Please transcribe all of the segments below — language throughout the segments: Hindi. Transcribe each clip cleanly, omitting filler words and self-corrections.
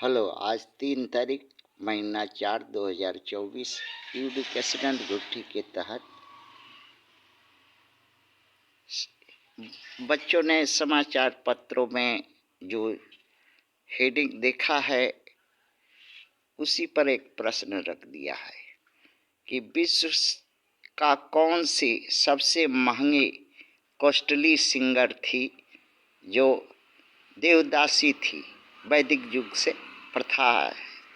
हेलो, आज 3 तारीख महीना 4 2024 एजुकेशनल ड्यूटी के तहत बच्चों ने समाचार पत्रों में जो हेडिंग देखा है उसी पर एक प्रश्न रख दिया है कि विश्व का कौन सी सबसे महंगी कॉस्टली सिंगर थी जो देवदासी थी। वैदिक युग से प्रथा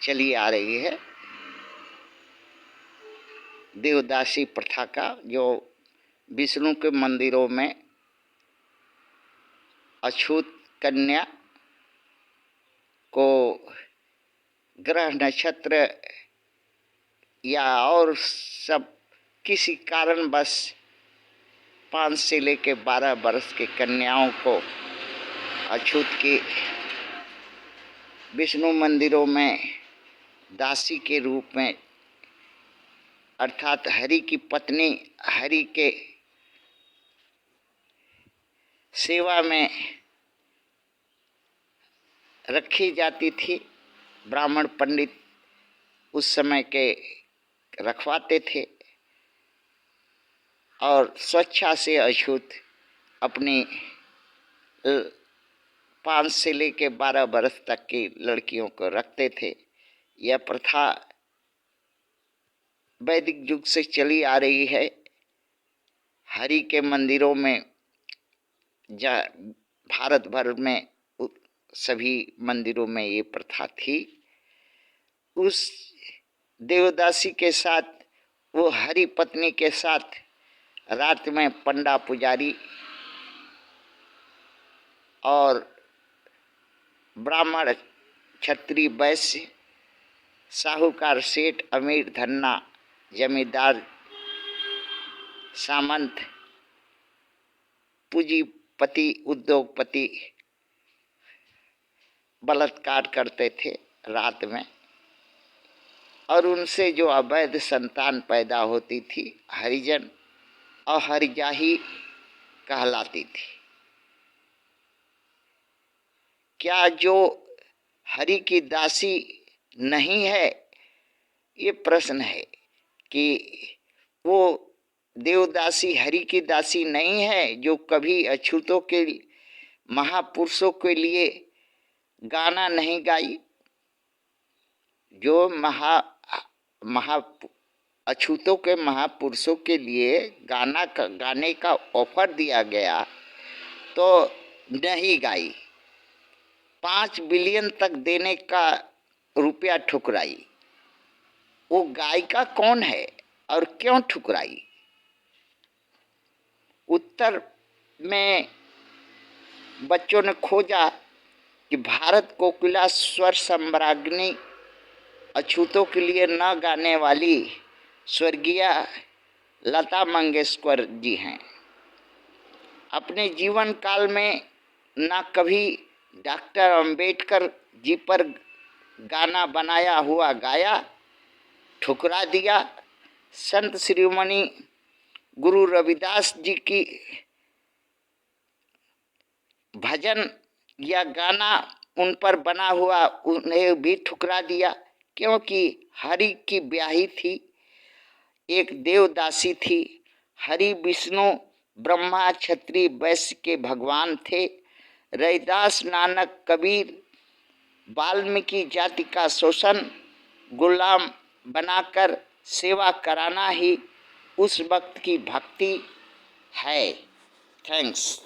चली आ रही है देवदासी प्रथा का, जो विष्णु के मंदिरों में अछूत कन्या को ग्रह नक्षत्र या और सब किसी कारणवश 5 से लेकर 12 वर्ष के कन्याओं को अछूत की विष्णु मंदिरों में दासी के रूप में, अर्थात हरि की पत्नी हरि के सेवा में रखी जाती थी। ब्राह्मण पंडित उस समय के रखवाते थे और स्वेच्छा से अछूत अपनी 5 से लेकर 12 वर्ष तक की लड़कियों को रखते थे। यह प्रथा वैदिक युग से चली आ रही है। हरि के मंदिरों में भारत भर में सभी मंदिरों में ये प्रथा थी। उस देवदासी के साथ, वो हरि पत्नी के साथ रात में पंडा पुजारी और ब्राह्मण क्षत्रिय वैश्य साहूकार सेठ अमीर धन्ना जमींदार सामंत पूंजीपति उद्योगपति बलात्कार करते थे रात में, और उनसे जो अवैध संतान पैदा होती थी हरिजन और हरिजाही कहलाती थी। क्या जो हरि की दासी नहीं है, ये प्रश्न है कि वो देवदासी हरि की दासी नहीं है जो कभी अछूतों के महापुरुषों के लिए गाना नहीं गाई। जो अछूतों के महापुरुषों के लिए गाने का ऑफर दिया गया तो नहीं गाई। 5 बिलियन तक देने का रुपया ठुकराई। वो गायिका कौन है और क्यों ठुकराई? उत्तर में बच्चों ने खोजा कि भारत कोकिला स्वर सम्राज्ञी अछूतों के लिए न गाने वाली स्वर्गीय लता मंगेशकर जी हैं। अपने जीवन काल में न कभी डॉक्टर अंबेडकर जी पर गाना बनाया हुआ गाया, ठुकरा दिया। संत शिरोमणि गुरु रविदास जी की भजन या गाना उन पर बना हुआ उन्हें भी ठुकरा दिया, क्योंकि हरि की ब्याही थी, एक देवदासी थी। हरि विष्णु ब्रह्मा क्षत्रिय वैश्य के भगवान थे। रविदास नानक कबीर वाल्मीकि जाति का शोषण गुलाम बनाकर सेवा कराना ही उस वक्त की भक्ति है। थैंक्स।